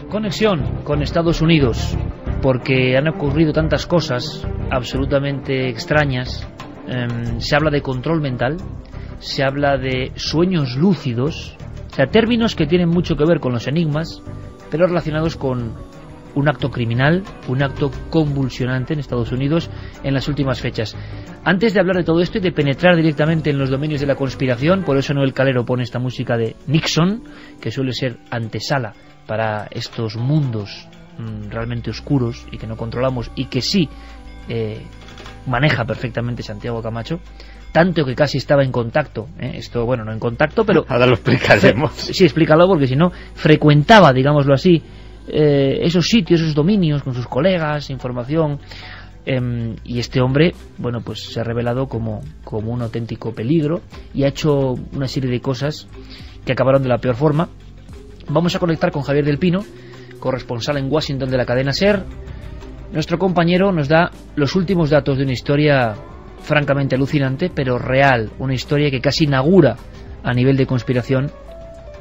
Conexión con Estados Unidos, porque han ocurrido tantas cosas absolutamente extrañas. Se habla de control mental, se habla de sueños lúcidos, o sea, términos que tienen mucho que ver con los enigmas, pero relacionados con un acto criminal, un acto convulsionante en Estados Unidos en las últimas fechas. Antes de hablar de todo esto y de penetrar directamente en los dominios de la conspiración, por eso Noel Calero pone esta música de Nixon, que suele ser antesala para estos mundos realmente oscuros y que no controlamos, y que sí maneja perfectamente Santiago Camacho, tanto que casi estaba en contacto, esto, bueno, no en contacto, pero... Ahora lo explicaremos. Sí, explícalo, porque si no, frecuentaba, digámoslo así, esos sitios, esos dominios con sus colegas, información, y este hombre, bueno, pues se ha revelado como un auténtico peligro y ha hecho una serie de cosas que acabaron de la peor forma. Vamos a conectar con Javier del Pino, corresponsal en Washington de la cadena SER. Nuestro compañero nos da los últimos datos de una historia francamente alucinante, pero real, una historia que casi inaugura a nivel de conspiración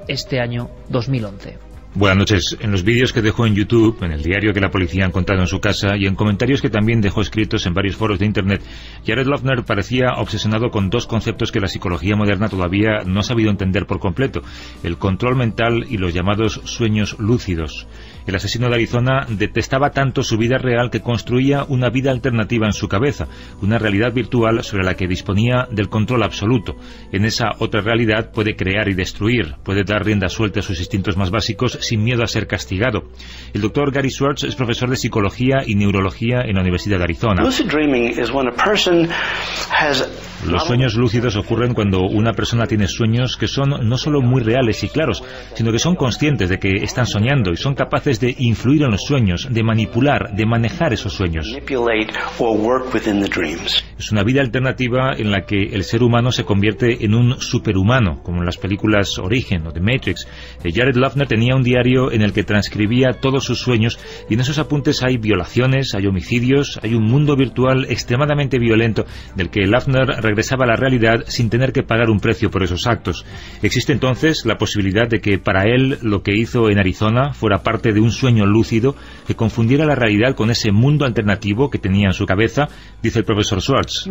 este año 2011. Buenas noches. En los vídeos que dejó en YouTube, en el diario que la policía ha encontrado en su casa y en comentarios que también dejó escritos en varios foros de Internet, Jared Loughner parecía obsesionado con dos conceptos que la psicología moderna todavía no ha sabido entender por completo: el control mental y los llamados sueños lúcidos. El asesino de Arizona detestaba tanto su vida real que construía una vida alternativa en su cabeza, una realidad virtual sobre la que disponía del control absoluto. En esa otra realidad puede crear y destruir, puede dar rienda suelta a sus instintos más básicos sin miedo a ser castigado. El doctor Gary Schwartz es profesor de psicología y neurología en la Universidad de Arizona. Los sueños lúcidos ocurren cuando una persona tiene sueños que son no solo muy reales y claros, sino que son conscientes de que están soñando y son capaces de influir en los sueños, de manipular, de manejar esos sueños. Es una vida alternativa en la que el ser humano se convierte en un superhumano, como en las películas Origen o The Matrix. Jared Loughner tenía un diario en el que transcribía todos sus sueños, y en esos apuntes hay violaciones, hay homicidios, hay un mundo virtual extremadamente violento del que Loughner regresaba a la realidad sin tener que pagar un precio por esos actos. Existe entonces la posibilidad de que para él lo que hizo en Arizona fuera parte de un sueño lúcido que confundiera la realidad con ese mundo alternativo que tenía en su cabeza, dice el profesor Schwartz.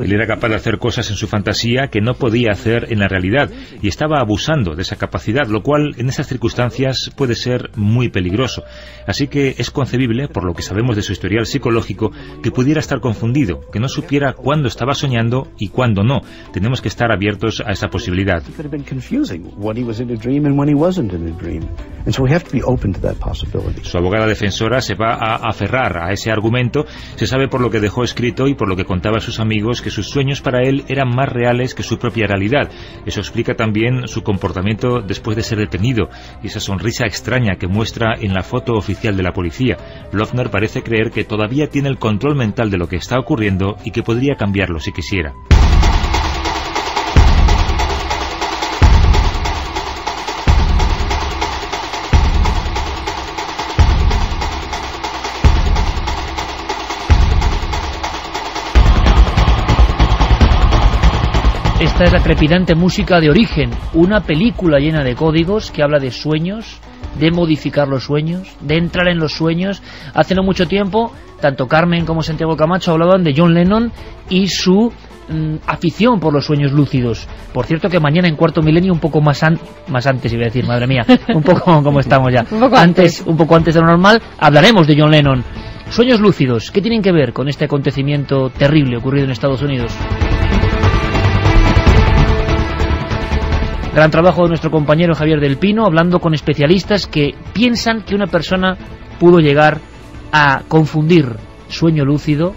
Él era capaz de hacer cosas en su fantasía que no podía hacer en la realidad y estaba abusando de esa capacidad, lo cual en esas circunstancias puede ser muy peligroso. Así que es concebible, por lo que sabemos de su historial psicológico, que pudiera estar confundido, que no supiera cuándo estaba soñando y cuándo no. Tenemos que estar abiertos a esa posibilidad. Su abogada defensora se va a aferrar a ese argumento. Se sabe por lo que dejó escrito y por lo que contaba a sus amigos que sus sueños para él eran más reales que su propia realidad. Eso explica también su comportamiento después de ser detenido y esa sonrisa extraña que muestra en la foto oficial de la policía. Loughner parece creer que todavía tiene el control mental de lo que está ocurriendo y que podría cambiarlo si quisiera. Esta es la trepidante música de Origen, una película llena de códigos que habla de sueños, de modificar los sueños, de entrar en los sueños. Hace no mucho tiempo, tanto Carmen como Santiago Camacho hablaban de John Lennon y su afición por los sueños lúcidos. Por cierto que mañana en Cuarto Milenio, un poco más antes, iba a decir, madre mía, un poco como estamos ya, un poco antes de lo normal, hablaremos de John Lennon. Sueños lúcidos, ¿qué tienen que ver con este acontecimiento terrible ocurrido en Estados Unidos? Gran trabajo de nuestro compañero Javier del Pino, hablando con especialistas que piensan que una persona pudo llegar a confundir sueño lúcido,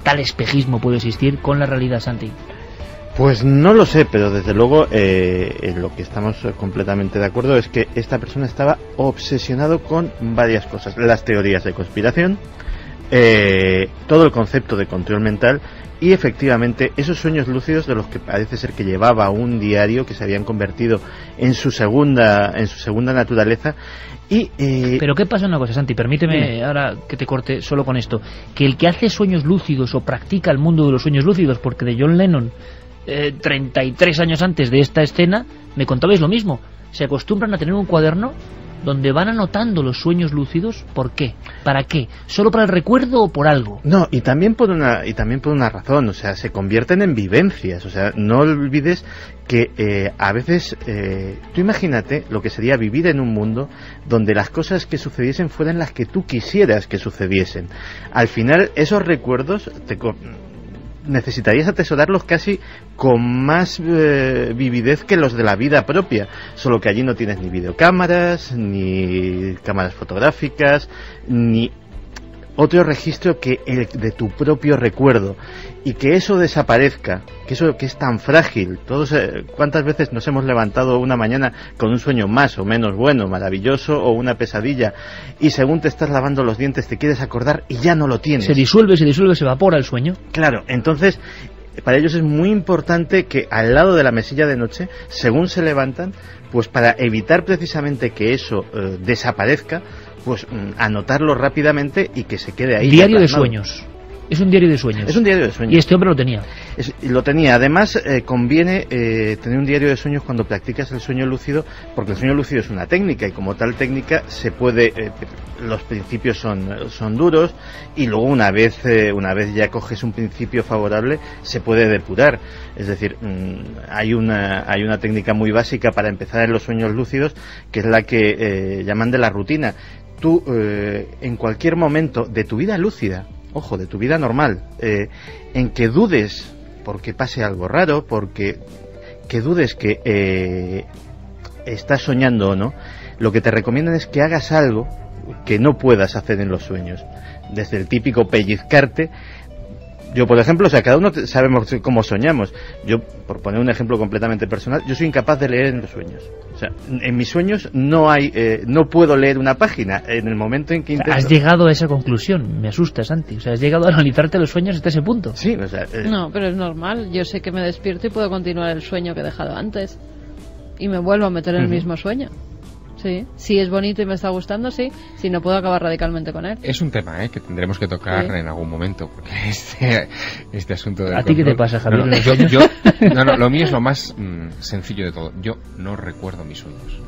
tal espejismo puede existir, con la realidad, Santi. Pues no lo sé, pero desde luego en lo que estamos completamente de acuerdo es que esta persona estaba obsesionado con varias cosas: las teorías de conspiración, todo el concepto de control mental y efectivamente esos sueños lúcidos de los que parece ser que llevaba un diario, que se habían convertido en su segunda naturaleza. Pero ¿qué pasa? Una cosa, Santi, permíteme ahora que te corte solo con esto, que el que hace sueños lúcidos o practica el mundo de los sueños lúcidos, porque de John Lennon 33 años antes de esta escena me contabais lo mismo, se acostumbran a tener un cuaderno donde van anotando los sueños lúcidos. ¿Por qué? ¿Para qué? ¿Solo para el recuerdo o por algo? No, y también por una razón, o sea, se convierten en vivencias, o sea, no olvides que a veces, tú imagínate lo que sería vivir en un mundo donde las cosas que sucediesen fueran las que tú quisieras que sucediesen. Al final, esos recuerdos necesitarías atesorarlos casi con más vividez que los de la vida propia, solo que allí no tienes ni videocámaras, ni cámaras fotográficas, ni otro registro que el de tu propio recuerdo, y que eso desaparezca, que eso que es tan frágil. Todos, ¿cuántas veces nos hemos levantado una mañana con un sueño más o menos bueno, maravilloso, o una pesadilla, y según te estás lavando los dientes te quieres acordar y ya no lo tienes? Se disuelve, se evapora el sueño. Claro, entonces para ellos es muy importante que al lado de la mesilla de noche, según se levantan, pues para evitar precisamente que eso desaparezca, pues anotarlo rápidamente y que se quede ahí. Diario de sueños. Es un diario de sueños. Es un diario de sueños. Y este hombre lo tenía. Lo tenía. Además, conviene tener un diario de sueños cuando practicas el sueño lúcido, porque el sueño lúcido es una técnica, y como tal técnica se puede... los principios son duros, y luego una vez ya coges un principio favorable, se puede depurar. Es decir, hay una técnica muy básica para empezar en los sueños lúcidos, que es la que llaman de la rutina. Tú, en cualquier momento de tu vida lúcida, ojo, de tu vida normal, en que dudes porque pase algo raro, porque que dudes que estás soñando o no, lo que te recomiendan es que hagas algo que no puedas hacer en los sueños. Desde el típico pellizcarte. Yo, por ejemplo, o sea, cada uno sabemos cómo soñamos. Yo, por poner un ejemplo completamente personal, yo soy incapaz de leer en los sueños. O sea, en mis sueños no puedo leer una página. En el momento en que intento... Has llegado a esa conclusión, me asusta, Santi. O sea, has llegado a analizarte los sueños hasta ese punto. Sí, o sea... No, pero es normal. Yo sé que me despierto y puedo continuar el sueño que he dejado antes. Y me vuelvo a meter en el mismo sueño. Sí, si es bonito y me está gustando, sí. Si no, puedo acabar radicalmente con él. Es un tema que tendremos que tocar en algún momento, porque este asunto del ¿A ti qué te pasa, Javier? No, lo mío es lo más sencillo de todo. Yo no recuerdo mis sueños.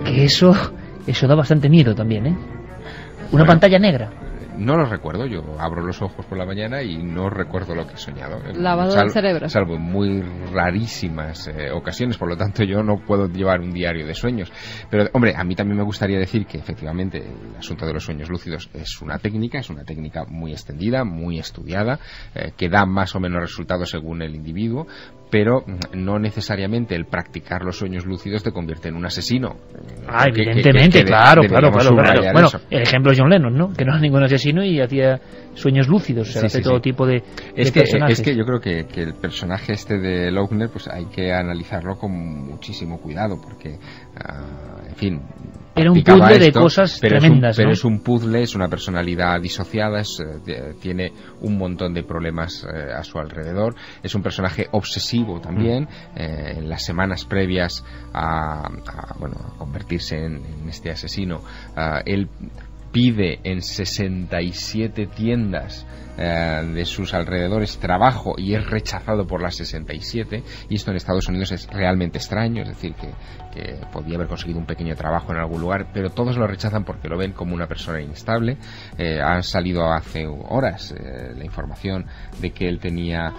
Que eso da bastante miedo también, ¿eh? Una pantalla negra. No lo recuerdo, yo abro los ojos por la mañana y no recuerdo lo que he soñado. Lavado del cerebro. Salvo en muy rarísimas ocasiones, por lo tanto yo no puedo llevar un diario de sueños. Pero, hombre, a mí también me gustaría decir que efectivamente el asunto de los sueños lúcidos es una técnica muy extendida, muy estudiada, que da más o menos resultados según el individuo, pero no necesariamente el practicar los sueños lúcidos te convierte en un asesino. Evidentemente, claro. Bueno, eso. El ejemplo es John Lennon, ¿no? Que no era ningún asesino y hacía sueños lúcidos, se hace todo tipo de personajes. Es que yo creo que el personaje este de Lochner, pues hay que analizarlo con muchísimo cuidado, porque, en fin... Era un puzzle de cosas tremendas, pero es un puzzle, es una personalidad disociada, tiene un montón de problemas a su alrededor, es un personaje obsesivo también. En las semanas previas a convertirse en este asesino, él pide en 67 tiendas de sus alrededores trabajo y es rechazado por las 67, y esto en Estados Unidos es realmente extraño, es decir, que podía haber conseguido un pequeño trabajo en algún lugar, pero todos lo rechazan porque lo ven como una persona inestable. Han salido hace horas la información de que él tenía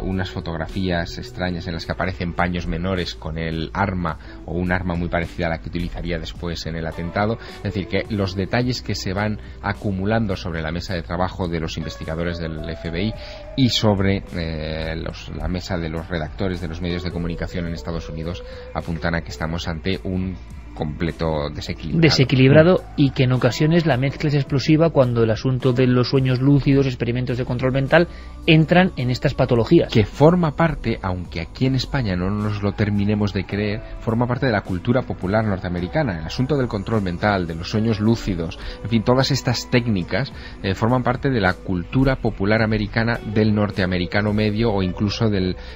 unas fotografías extrañas en las que aparecen paños menores con el arma, o un arma muy parecida a la que utilizaría después en el atentado. Es decir, que los detalles que se van acumulando sobre la mesa de trabajo de los investigadores del FBI y sobre la mesa de los redactores de los medios de comunicación en Estados Unidos apuntan a que estamos ante un completo desequilibrado, y que en ocasiones la mezcla es explosiva cuando el asunto de los sueños lúcidos, experimentos de control mental, entran en estas patologías. Que forma parte, aunque aquí en España no nos lo terminemos de creer, forma parte de la cultura popular norteamericana. El asunto del control mental, de los sueños lúcidos, en fin, todas estas técnicas forman parte de la cultura popular americana, del norteamericano medio, o incluso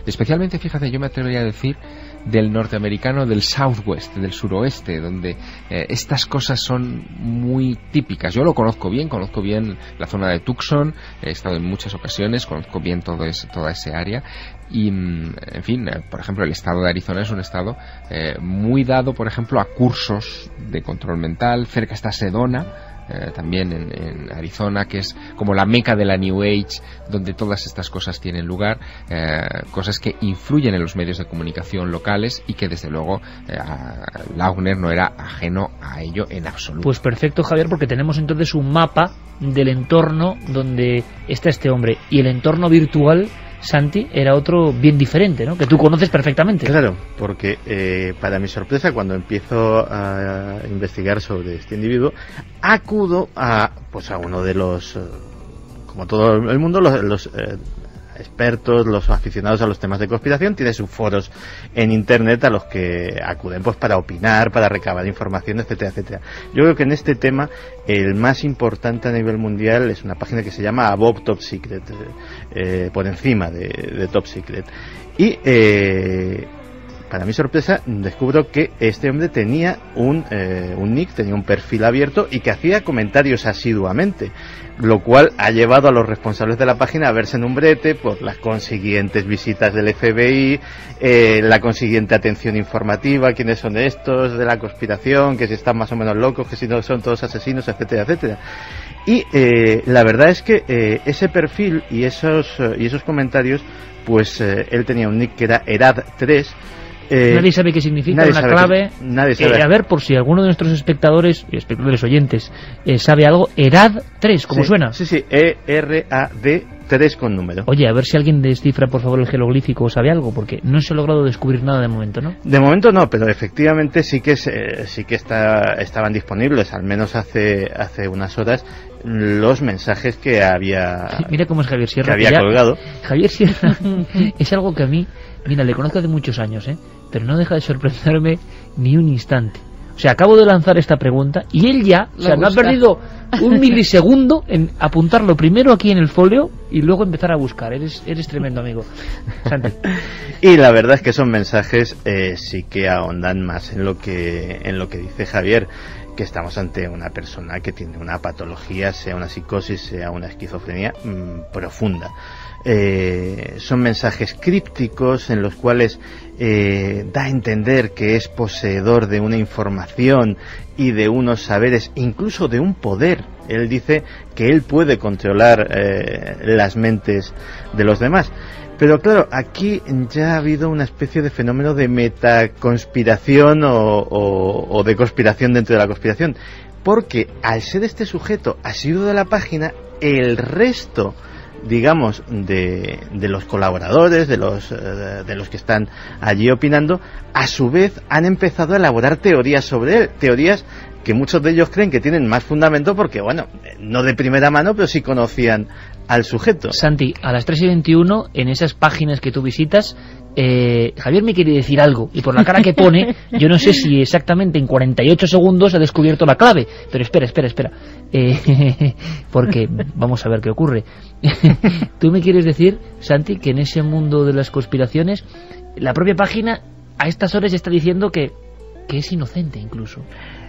especialmente, fíjate, yo me atrevería a decir, del norteamericano del Southwest, del suroeste, oeste, donde estas cosas son muy típicas. Yo lo conozco bien la zona de Tucson, he estado en muchas ocasiones, conozco bien toda esa área. Y, en fin, por ejemplo, el estado de Arizona es un estado muy dado, por ejemplo, a cursos de control mental. Cerca está Sedona, también en Arizona, que es como la meca de la New Age, donde todas estas cosas tienen lugar, cosas que influyen en los medios de comunicación locales y que desde luego Launer no era ajeno a ello en absoluto. Pues perfecto, Javier, porque tenemos entonces un mapa del entorno donde está este hombre, y el entorno virtual, Santi, era otro bien diferente, ¿no? Que tú conoces perfectamente. Claro, porque para mi sorpresa, cuando empiezo a investigar sobre este individuo, acudo a uno de los, como todo el mundo, los expertos, los aficionados a los temas de conspiración, tiene sus foros en internet a los que acuden pues para opinar, para recabar información, etcétera, etcétera. Yo creo que en este tema el más importante a nivel mundial es una página que se llama Above Top Secret, por encima de Top Secret, y para mi sorpresa descubro que este hombre tenía un nick, tenía un perfil abierto y que hacía comentarios asiduamente, lo cual ha llevado a los responsables de la página a verse en un brete por las consiguientes visitas del FBI, la consiguiente atención informativa, quiénes son estos de la conspiración, que si están más o menos locos, que si no son todos asesinos, etcétera, etcétera. Y la verdad es que ese perfil y esos comentarios, pues él tenía un nick que era Erad3. Nadie sabe qué significa, una clave. Nadie sabe. A ver, por si alguno de nuestros espectadores oyentes sabe algo, Erad3, ¿cómo suena? Sí, ERAD 3 con número. Oye, a ver si alguien descifra por favor el jeroglífico o sabe algo, porque no se ha logrado descubrir nada de momento, ¿no? De momento no, pero efectivamente sí que estaban disponibles, al menos hace unas horas, los mensajes que había. Mira cómo es Javier Sierra, que había colgado. Javier Sierra es algo que a mí, mira, le conozco hace muchos años, pero no deja de sorprenderme ni un instante. O sea, acabo de lanzar esta pregunta y él ya, no ha perdido un milisegundo en apuntarlo primero aquí en el folio y luego empezar a buscar. Eres tremendo, amigo. Santi. Y la verdad es que son mensajes sí que ahondan más en lo que dice Javier, que estamos ante una persona que tiene una patología, sea una psicosis, sea una esquizofrenia profunda. Son mensajes crípticos en los cuales da a entender que es poseedor de una información y de unos saberes, incluso de un poder. Él dice que él puede controlar las mentes de los demás. Pero claro, aquí ya ha habido una especie de fenómeno de metaconspiración o de conspiración dentro de la conspiración, porque al ser este sujeto asiduo de la página, el resto, digamos, de los colaboradores, de los que están allí opinando, a su vez han empezado a elaborar teorías sobre él, teorías que muchos de ellos creen que tienen más fundamento porque, bueno, no de primera mano, pero sí conocían al sujeto. Santi, a las 3:21, en esas páginas que tú visitas, Javier me quiere decir algo, y por la cara que pone, yo no sé si exactamente en 48 segundos ha descubierto la clave, pero espera, porque vamos a ver qué ocurre. Tú me quieres decir, Santi, que en ese mundo de las conspiraciones, la propia página a estas horas está diciendo que es inocente incluso.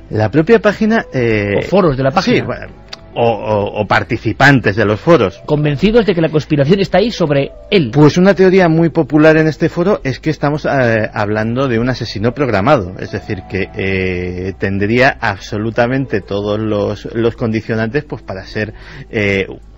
La propia página... o foros de la página. Sí, bueno, o participantes de los foros. Convencidos de que la conspiración está ahí sobre él. Pues una teoría muy popular en este foro es que estamos hablando de un asesino programado. Es decir, que tendría absolutamente todos los condicionantes pues para ser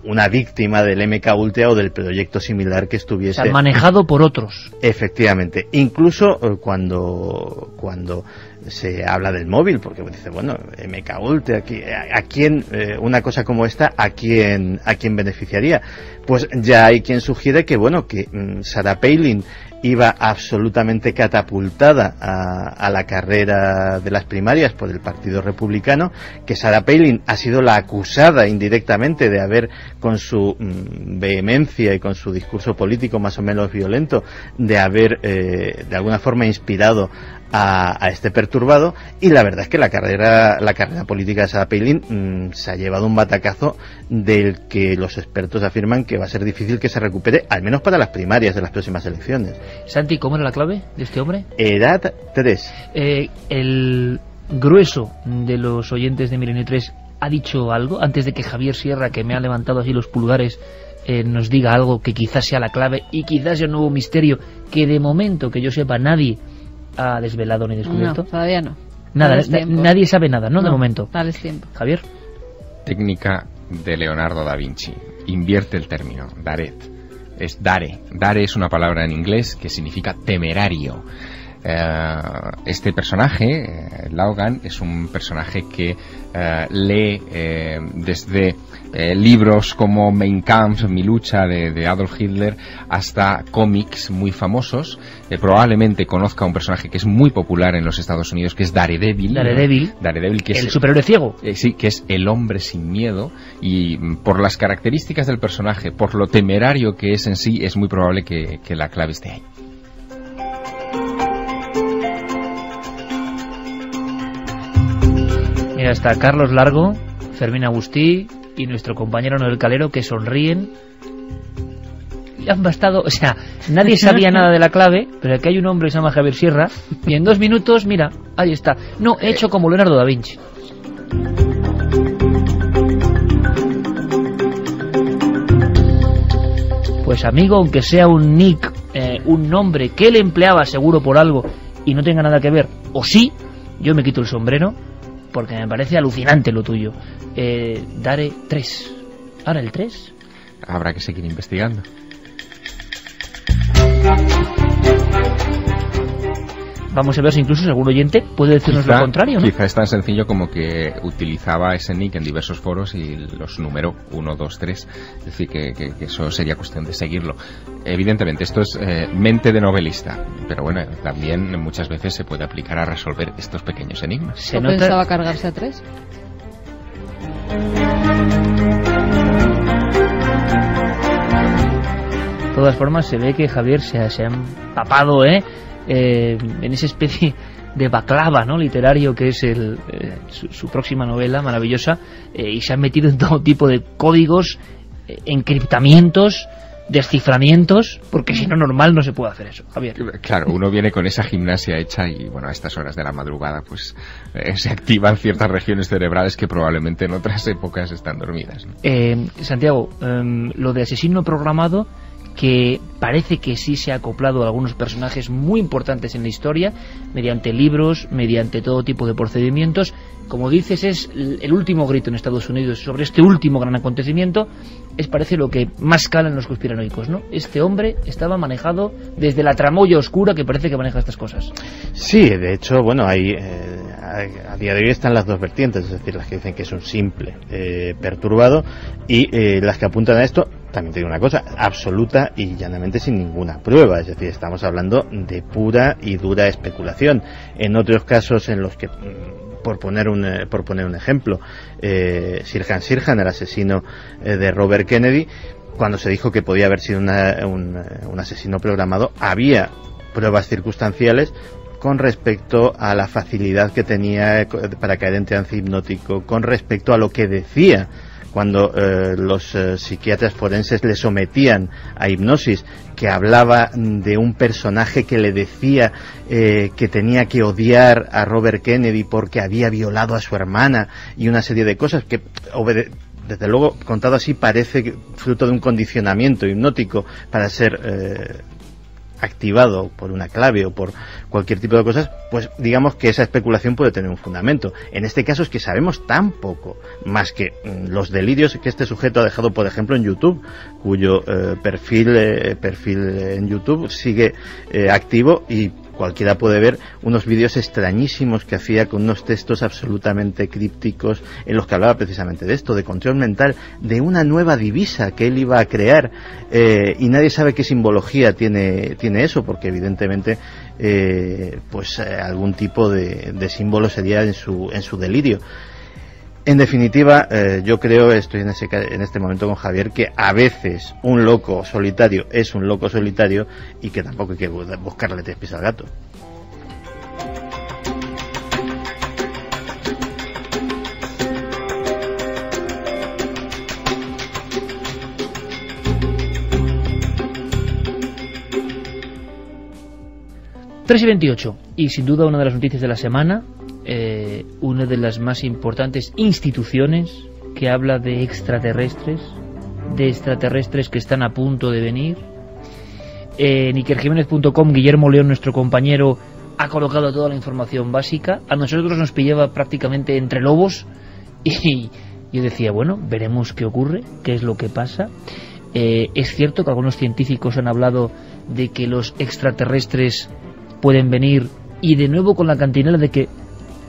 una víctima del MK Ultra o del proyecto similar que estuviese... O sea, manejado por otros. Efectivamente. Incluso cuando se habla del móvil, porque dice, bueno, MK Ultra, ¿a quién, una cosa como esta, a quién beneficiaría? Pues ya hay quien sugiere que, bueno, que Sarah Palin iba absolutamente catapultada a la carrera de las primarias por el Partido Republicano, que Sarah Palin ha sido la acusada indirectamente de haber, con su vehemencia y con su discurso político más o menos violento, de haber de alguna forma inspirado a este perturbado, y la verdad es que la carrera política de Sarah Palin se ha llevado un batacazo del que los expertos afirman que va a ser difícil que se recupere, al menos para las primarias de las próximas elecciones. Santi, ¿cómo era la clave de este hombre? Edad 3. grueso de los oyentes de Milenio 3 ha dicho algo antes de que Javier Sierra, que me ha levantado así los pulgares, nos diga algo que quizás sea la clave y quizás sea un nuevo misterio que de momento, que yo sepa, nadie ha desvelado ni descubierto? No, todavía no. Nada, nadie sabe nada, ¿no? De momento. Dale tiempo. Javier. Técnica de Leonardo da Vinci. Invierte el término, daret. Es dare. Dare es una palabra en inglés que significa temerario. Este personaje, Laogan, es un personaje que lee desde libros como Mein Kampf, Mi lucha, de Adolf Hitler, hasta cómics muy famosos. Probablemente conozca a un personaje que es muy popular en los Estados Unidos, que es Daredevil. Daredevil, que el superhéroe ciego. Sí, que es el hombre sin miedo, y por las características del personaje, por lo temerario que es en sí, es muy probable que la clave esté ahí. Mira, está Carlos Largo, Fermín Agustí y nuestro compañero Noel Calero, que sonríen. Y han bastado, o sea, nadie sabía nada de la clave, pero aquí hay un hombre que se llama Javier Sierra, y en 2 minutos, mira, ahí está. No, he hecho como Leonardo da Vinci. Pues amigo, aunque sea un nick, un nombre que él empleaba seguro por algo y no tenga nada que ver, o sí, yo me quito el sombrero, porque me parece alucinante lo tuyo. Daré 3. ¿Ahora el 3? Habrá que seguir investigando. Vamos a ver si incluso algún oyente puede decirnos lo contrario, ¿no? Quizá es tan sencillo como que utilizaba ese nick en diversos foros y los numeró 1, 2, 3. Es decir, que eso sería cuestión de seguirlo. Evidentemente, esto es mente de novelista, pero bueno, también muchas veces se puede aplicar a resolver estos pequeños enigmas. ¿No pensaba cargarse a 3? De todas formas, se ve que Javier se ha empapado, en esa especie de baklava, ¿no?, literario, que es su próxima novela maravillosa, y se han metido en todo tipo de códigos, encriptamientos, desciframientos, porque si no, normal no se puede hacer eso, Javier. Claro, uno viene con esa gimnasia hecha y bueno, a estas horas de la madrugada pues se activan ciertas regiones cerebrales que probablemente en otras épocas están dormidas, ¿no? Santiago, lo de asesino programado, que parece que sí se ha acoplado a algunos personajes muy importantes en la historia, mediante libros, mediante todo tipo de procedimientos. Como dices, es el último grito en Estados Unidos sobre este último gran acontecimiento. Parece lo que más cala en los conspiranoicos, ¿no? Este hombre estaba manejado desde la tramoya oscura que parece que maneja estas cosas. Sí, de hecho, bueno, hay a día de hoy están las dos vertientes, es decir, las que dicen que es un simple perturbado, y las que apuntan a esto. También te digo una cosa, absoluta y llanamente sin ninguna prueba, es decir, estamos hablando de pura y dura especulación. En otros casos en los que, por poner un ejemplo, Sirhan, el asesino de Robert Kennedy, cuando se dijo que podía haber sido un asesino programado, había pruebas circunstanciales con respecto a la facilidad que tenía para caer en trance hipnótico, con respecto a lo que decía cuando los psiquiatras forenses le sometían a hipnosis, que hablaba de un personaje que le decía que tenía que odiar a Robert Kennedy porque había violado a su hermana, y una serie de cosas que, desde luego, contado así, parece fruto de un condicionamiento hipnótico para ser activado por una clave o por cualquier tipo de cosas. Pues digamos que esa especulación puede tener un fundamento. En este caso es que sabemos tan poco, más que los delirios que este sujeto ha dejado, por ejemplo, en YouTube, cuyo perfil en YouTube sigue activo, y cualquiera puede ver unos vídeos extrañísimos que hacía con unos textos absolutamente crípticos en los que hablaba precisamente de esto, de control mental, de una nueva divisa que él iba a crear, y nadie sabe qué simbología tiene eso, porque evidentemente algún tipo de símbolo sería en su delirio. En definitiva, yo creo, estoy en este momento con Javier, que a veces un loco solitario es un loco solitario, y que tampoco hay que buscarle 3 pies al gato. ...3:28, y sin duda una de las noticias de la semana, una de las más importantes instituciones que habla de extraterrestres que están a punto de venir. En ikerjiménez.com, Guillermo León, nuestro compañero, ha colocado toda la información básica. A nosotros nos pillaba prácticamente entre lobos y yo decía, bueno, veremos qué ocurre, qué es lo que pasa. Es cierto que algunos científicos han hablado de que los extraterrestres pueden venir, y de nuevo con la cantinela de que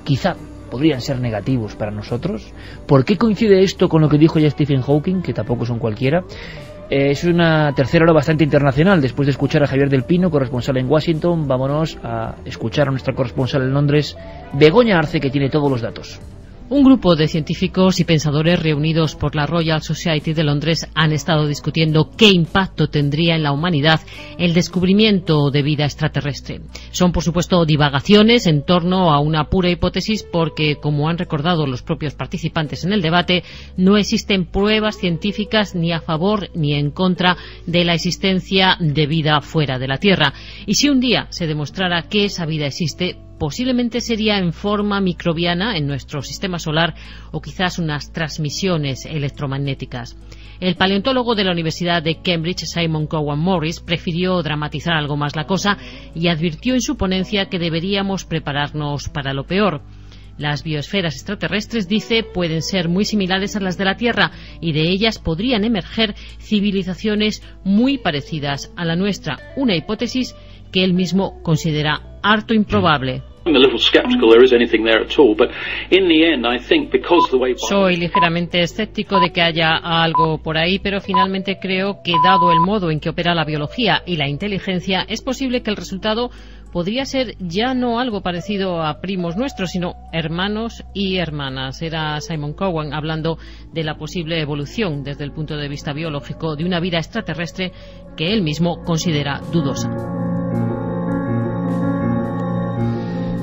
quizá podrían ser negativos para nosotros. ¿Por qué coincide esto con lo que dijo ya Stephen Hawking, que tampoco son cualquiera? Es una tercera hora bastante internacional. Después de escuchar a Javier del Pino, corresponsal en Washington, vámonos a escuchar a nuestra corresponsal en Londres, Begoña Arce, que tiene todos los datos. Un grupo de científicos y pensadores reunidos por la Royal Society de Londres han estado discutiendo qué impacto tendría en la humanidad el descubrimiento de vida extraterrestre. Son, por supuesto, divagaciones en torno a una pura hipótesis porque, como han recordado los propios participantes en el debate, no existen pruebas científicas ni a favor ni en contra de la existencia de vida fuera de la Tierra. Y si un día se demostrara que esa vida existe, posiblemente sería en forma microbiana en nuestro sistema solar o quizás unas transmisiones electromagnéticas. El paleontólogo de la Universidad de Cambridge, Simon Cowan Morris, prefirió dramatizar algo más la cosa y advirtió en su ponencia que deberíamos prepararnos para lo peor. Las biosferas extraterrestres, dice, pueden ser muy similares a las de la Tierra y de ellas podrían emerger civilizaciones muy parecidas a la nuestra, una hipótesis que él mismo considera harto improbable. Soy ligeramente escéptico de que haya algo por ahí, pero finalmente creo que, dado el modo en que opera la biología y la inteligencia, es posible que el resultado podría ser ya no algo parecido a primos nuestros, sino hermanos y hermanas. Era Simon Cowan hablando de la posible evolución desde el punto de vista biológico de una vida extraterrestre que él mismo considera dudosa.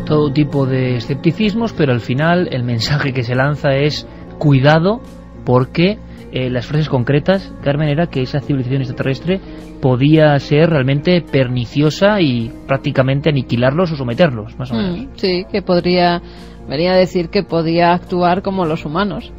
Todo tipo de escepticismos, pero al final el mensaje que se lanza es cuidado, porque las frases concretas, Carmen, era que esa civilización extraterrestre podía ser realmente perniciosa y prácticamente aniquilarlos o someterlos, más o menos. Sí, que venía a decir que podía actuar como los humanos.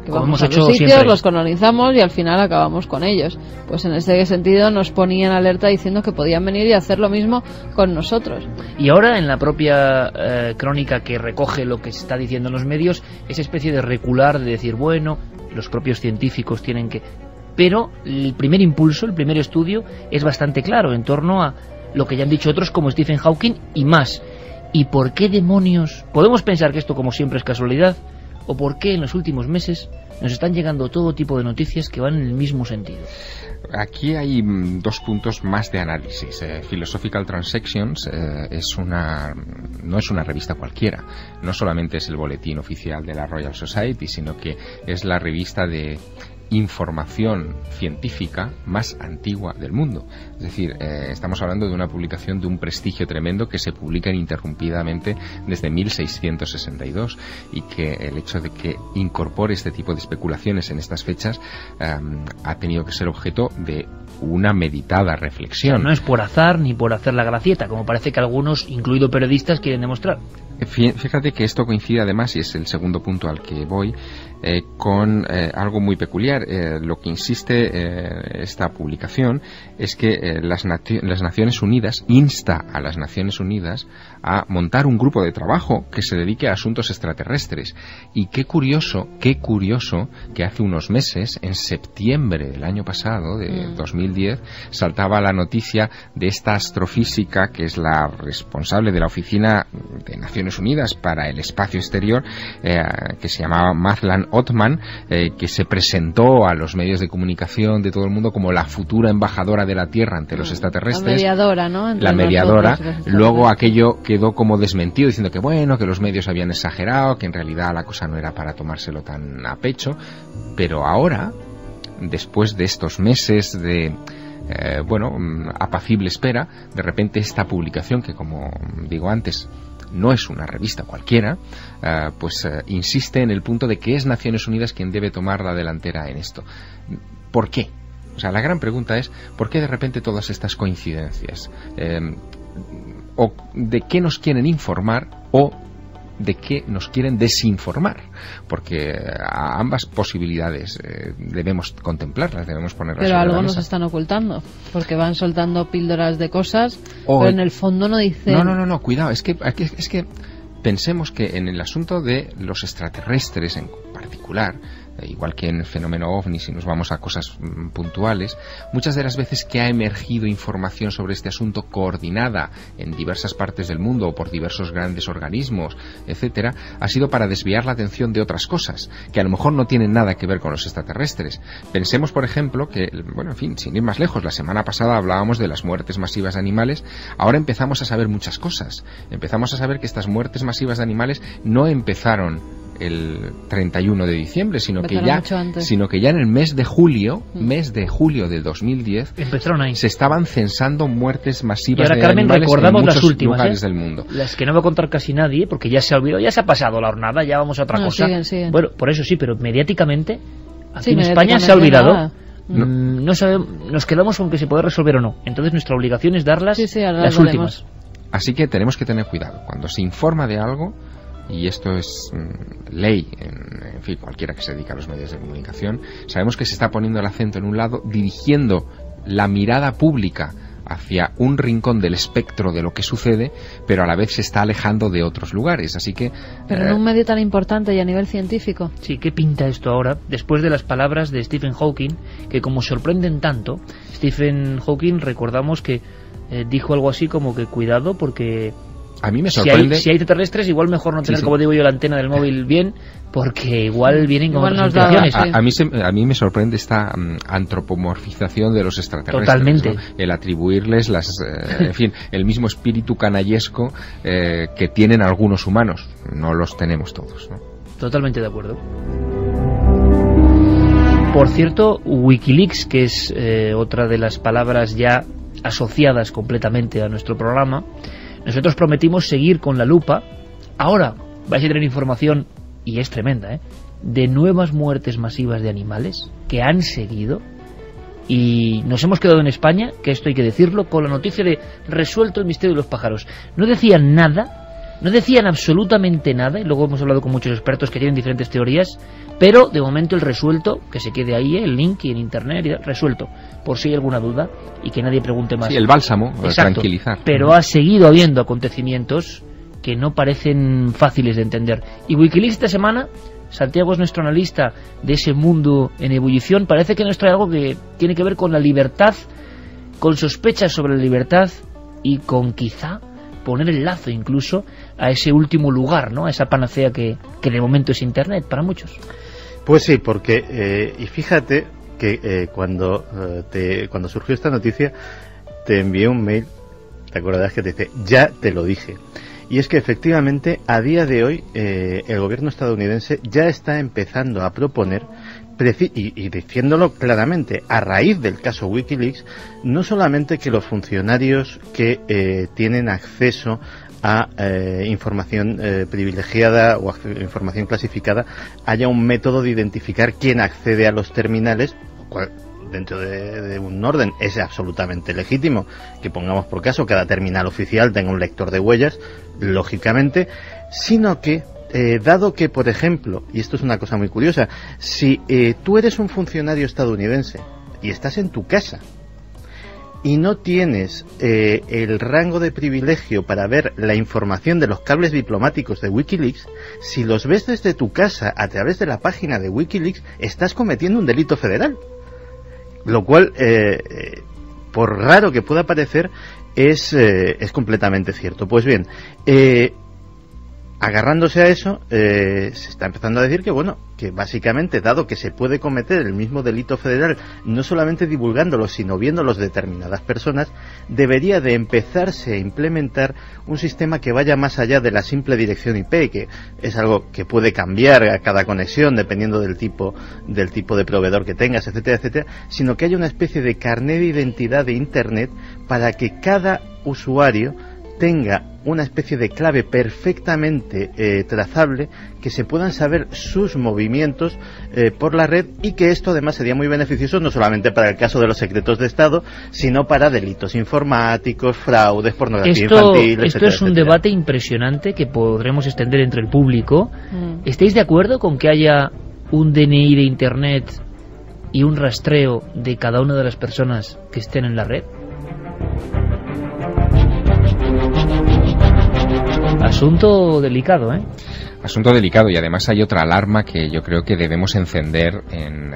Que vamos a los sitios, siempre los colonizamos y al final acabamos con ellos. Pues en ese sentido nos ponían alerta diciendo que podían venir y hacer lo mismo con nosotros. Y ahora en la propia crónica que recoge lo que se está diciendo en los medios, esa especie de recular, de decir, bueno, los propios científicos tienen que... Pero el primer impulso, el primer estudio es bastante claro en torno a lo que ya han dicho otros como Stephen Hawking y más. ¿Y por qué demonios? Podemos pensar que esto, como siempre, es casualidad, o por qué en los últimos meses nos están llegando todo tipo de noticias que van en el mismo sentido. Aquí hay dos puntos más de análisis. Philosophical Transactions no es una revista cualquiera. No solamente es el boletín oficial de la Royal Society, sino que es la revista de información científica más antigua del mundo. Es decir, estamos hablando de una publicación de un prestigio tremendo que se publica ininterrumpidamente desde 1662 y que el hecho de que incorpore este tipo de especulaciones en estas fechas ha tenido que ser objeto de una meditada reflexión. O sea, no es por azar ni por hacer la gracieta, como parece que algunos, incluido periodistas, quieren demostrar. Fíjate que esto coincide además, y es el segundo punto al que voy, con algo muy peculiar. Lo que insiste esta publicación es que las Naciones Unidas insta a las Naciones Unidas a montar un grupo de trabajo que se dedique a asuntos extraterrestres. Y qué curioso que hace unos meses, en septiembre del año pasado, de 2010, saltaba la noticia de esta astrofísica que es la responsable de la Oficina de Naciones Unidas para el Espacio Exterior, que se llamaba Madeleine Othman, que se presentó a los medios de comunicación de todo el mundo como la futura embajadora de la Tierra ante los extraterrestres. La mediadora, ¿no? La mediadora. Luego aquello quedó como desmentido, diciendo que bueno, que los medios habían exagerado, que en realidad la cosa no era para tomárselo tan a pecho. Pero ahora, después de estos meses de apacible espera, de repente esta publicación, que como digo antes no es una revista cualquiera, insiste en el punto de que es Naciones Unidas quien debe tomar la delantera en esto. ¿Por qué? O sea, la gran pregunta es ¿por qué de repente todas estas coincidencias? ¿O de qué nos quieren informar? ¿O de qué nos quieren desinformar, porque a ambas posibilidades debemos contemplarlas, debemos ponerlas pero sobre algo la nos mesa. están ocultando, porque van soltando píldoras de cosas, pero en el fondo no dicen... No, cuidado, es que pensemos que en el asunto de los extraterrestres en particular, igual que en el fenómeno OVNI, si nos vamos a cosas puntuales, muchas de las veces que ha emergido información sobre este asunto coordinada en diversas partes del mundo o por diversos grandes organismos, etcétera, ha sido para desviar la atención de otras cosas que a lo mejor no tienen nada que ver con los extraterrestres. Pensemos, por ejemplo, que, bueno, en fin, sin ir más lejos, la semana pasada hablábamos de las muertes masivas de animales. Ahora empezamos a saber muchas cosas. Empezamos a saber que estas muertes masivas de animales no empezaron el 31 de diciembre, sino que ya en el mes de julio de 2010 empezaron ahí. Se estaban censando muertes masivas ahora, de Carmen, animales recordamos en muchos las últimas, lugares del mundo. Las que no va a contar casi nadie, porque ya se ha olvidado, ya se ha pasado la jornada, ya vamos a otra cosa. Siguen. Bueno, por eso sí, pero mediáticamente aquí en España se ha olvidado. No sabemos, nos quedamos con que se puede resolver o no. Entonces nuestra obligación es darlas las últimas. Así que tenemos que tener cuidado. Cuando se informa de algo, y esto es ley en fin, cualquiera que se dedica a los medios de comunicación, sabemos que se está poniendo el acento en un lado, dirigiendo la mirada pública hacia un rincón del espectro de lo que sucede, pero a la vez se está alejando de otros lugares, así que... Pero en un medio tan importante y a nivel científico. Sí, ¿qué pinta esto ahora? Después de las palabras de Stephen Hawking, que como sorprenden tanto, Stephen Hawking, recordamos que dijo algo así como que cuidado porque... A mí me sorprende... Si hay extraterrestres, igual mejor no tener, como digo yo, la antena del móvil bien, porque igual vienen con otras implicaciones. A mí me sorprende esta antropomorfización de los extraterrestres. Totalmente. ¿No? El atribuirles en fin, el mismo espíritu canallesco que tienen algunos humanos. No los tenemos todos, ¿no? Totalmente de acuerdo. Por cierto, Wikileaks, que es otra de las palabras ya asociadas completamente a nuestro programa, nosotros prometimos seguir con la lupa. Ahora vais a tener información, y es tremenda, de nuevas muertes masivas de animales que han seguido. Y nos hemos quedado en España, que esto hay que decirlo, con la noticia de resuelto el misterio de los pájaros. No decían nada, no decían absolutamente nada, y luego hemos hablado con muchos expertos que tienen diferentes teorías, pero de momento el resuelto, que se quede ahí, el link y en internet, resuelto, por si hay alguna duda y que nadie pregunte más. Sí, el bálsamo, tranquilizar. Pero ha seguido habiendo acontecimientos que no parecen fáciles de entender. Y Wikileaks esta semana, Santiago es nuestro analista de ese mundo en ebullición, parece que nos trae algo que tiene que ver con la libertad, con sospechas sobre la libertad y con quizá poner el lazo incluso a ese último lugar, ¿no? A esa panacea que de momento es Internet para muchos. Pues sí, porque y fíjate que cuando surgió esta noticia te envié un mail, te acordarás que te dice ya te lo dije, y es que efectivamente a día de hoy el gobierno estadounidense ya está empezando a proponer, y diciéndolo claramente, a raíz del caso Wikileaks, no solamente que los funcionarios que tienen acceso a información privilegiada o información clasificada, haya un método de identificar quién accede a los terminales, cual, dentro de un orden es absolutamente legítimo que pongamos por caso cada terminal oficial tenga un lector de huellas, lógicamente, sino que dado que, por ejemplo, y esto es una cosa muy curiosa, si tú eres un funcionario estadounidense y estás en tu casa y no tienes el rango de privilegio para ver la información de los cables diplomáticos de Wikileaks, si los ves desde tu casa a través de la página de Wikileaks, estás cometiendo un delito federal. Lo cual, por raro que pueda parecer, es completamente cierto. Pues bien, agarrándose a eso, se está empezando a decir que, bueno, que básicamente, dado que se puede cometer el mismo delito federal, no solamente divulgándolo, sino viéndolos determinadas personas, debería de empezarse a implementar un sistema que vaya más allá de la simple dirección IP, que es algo que puede cambiar a cada conexión, dependiendo del tipo de proveedor que tengas, etcétera, etcétera, sino que haya una especie de carnet de identidad de Internet para que cada usuario tenga una especie de clave perfectamente trazable, que se puedan saber sus movimientos por la red, y que esto además sería muy beneficioso no solamente para el caso de los secretos de Estado, sino para delitos informáticos, fraudes, pornografía infantil, Esto es un debate impresionante que podremos extender entre el público. ¿Estáis de acuerdo con que haya un DNI de Internet y un rastreo de cada una de las personas que estén en la red? Asunto delicado, ¿eh? Asunto delicado, y además hay otra alarma que yo creo que debemos encender en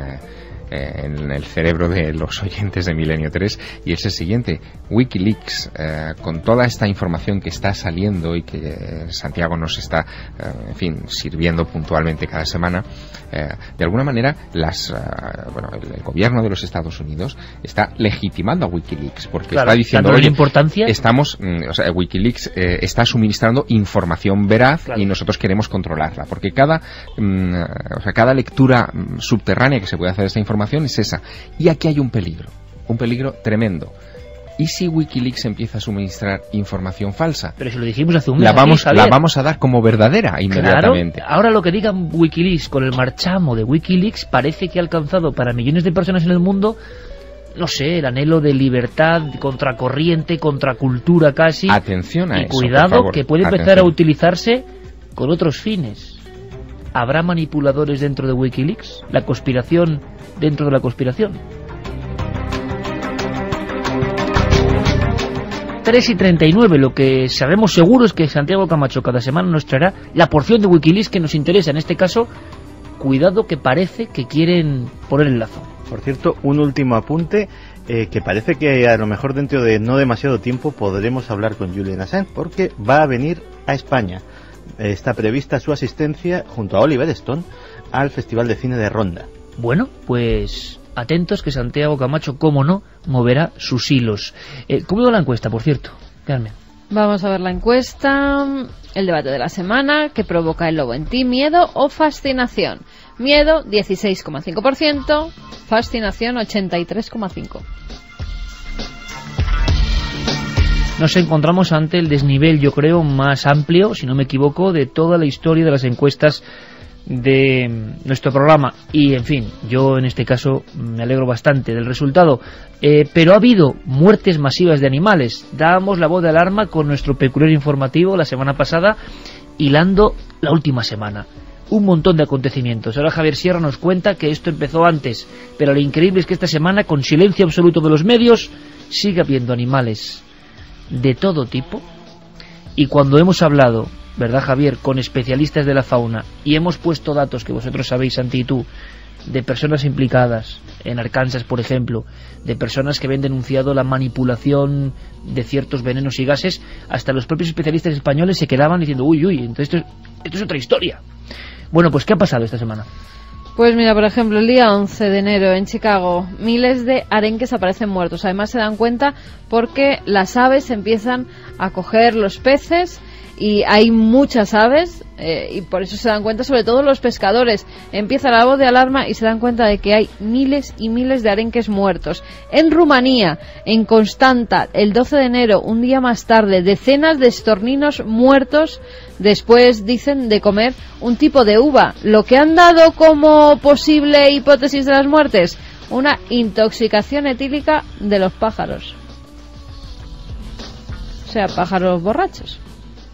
el cerebro de los oyentes de Milenio 3, y es el siguiente. Wikileaks, con toda esta información que está saliendo y que Santiago nos está sirviendo puntualmente cada semana, de alguna manera el gobierno de los Estados Unidos está legitimando a Wikileaks, porque está diciendo, oye, importancia. Wikileaks está suministrando información veraz, y nosotros queremos controlarla, porque cada lectura subterránea que se puede hacer de esta información es esa. Y aquí hay un peligro tremendo. ¿Y si Wikileaks empieza a suministrar información falsa? Pero si lo dijimos hace un mes, la vamos a dar como verdadera inmediatamente. Claro, ahora lo que diga Wikileaks con el marchamo de Wikileaks parece que ha alcanzado para millones de personas en el mundo, no sé, el anhelo de libertad, contracorriente, contracultura casi. Atención a y eso, cuidado, por favor, que puede empezar a utilizarse con otros fines. ¿Habrá manipuladores dentro de Wikileaks? ¿La conspiración dentro de la conspiración? 3:39, lo que sabemos seguro es que Santiago Camacho cada semana nos traerá la porción de Wikileaks que nos interesa. En este caso, cuidado, que parece que quieren poner el lazo. Por cierto, un último apunte, que parece que a lo mejor dentro de no demasiado tiempo podremos hablar con Julian Assange, porque va a venir a España. Está prevista su asistencia junto a Oliver Stone al Festival de Cine de Ronda. Bueno, pues atentos, que Santiago Camacho, cómo no, moverá sus hilos. ¿Cómo va la encuesta, por cierto, Carmen? Vamos a ver la encuesta. El debate de la semana: ¿qué provoca el lobo en ti? ¿Miedo o fascinación? Miedo, 16,5%. Fascinación, 83,5%. Nos encontramos ante el desnivel, yo creo, más amplio, si no me equivoco, de toda la historia de las encuestas de nuestro programa. Y, en fin, yo en este caso me alegro bastante del resultado. Pero ha habido muertes masivas de animales. Dábamos la voz de alarma con nuestro peculiar informativo la semana pasada, hilando la última semana. Un montón de acontecimientos. Ahora Javier Sierra nos cuenta que esto empezó antes, pero lo increíble es que esta semana, con silencio absoluto de los medios, sigue habiendo animales de todo tipo. Y cuando hemos hablado, ¿verdad, Javier?, con especialistas de la fauna, y hemos puesto datos que vosotros sabéis, Santi y tú, de personas implicadas en Arkansas, por ejemplo, de personas que habían denunciado la manipulación de ciertos venenos y gases, hasta los propios especialistas españoles se quedaban diciendo uy, entonces esto es otra historia. Bueno, pues ¿qué ha pasado esta semana? Pues mira, por ejemplo, el día 11 de enero en Chicago, miles de arenques aparecen muertos. Además se dan cuenta porque las aves empiezan a coger los peces, y hay muchas aves, y por eso se dan cuenta, sobre todo los pescadores. Empieza la voz de alarma y se dan cuenta de que hay miles y miles de arenques muertos. En Rumanía, en Constanta, el 12 de enero, un día más tarde, decenas de estorninos muertos después, dicen, de comer un tipo de uva. Lo que han dado como posible hipótesis de las muertes: una intoxicación etílica de los pájaros. O sea, pájaros borrachos.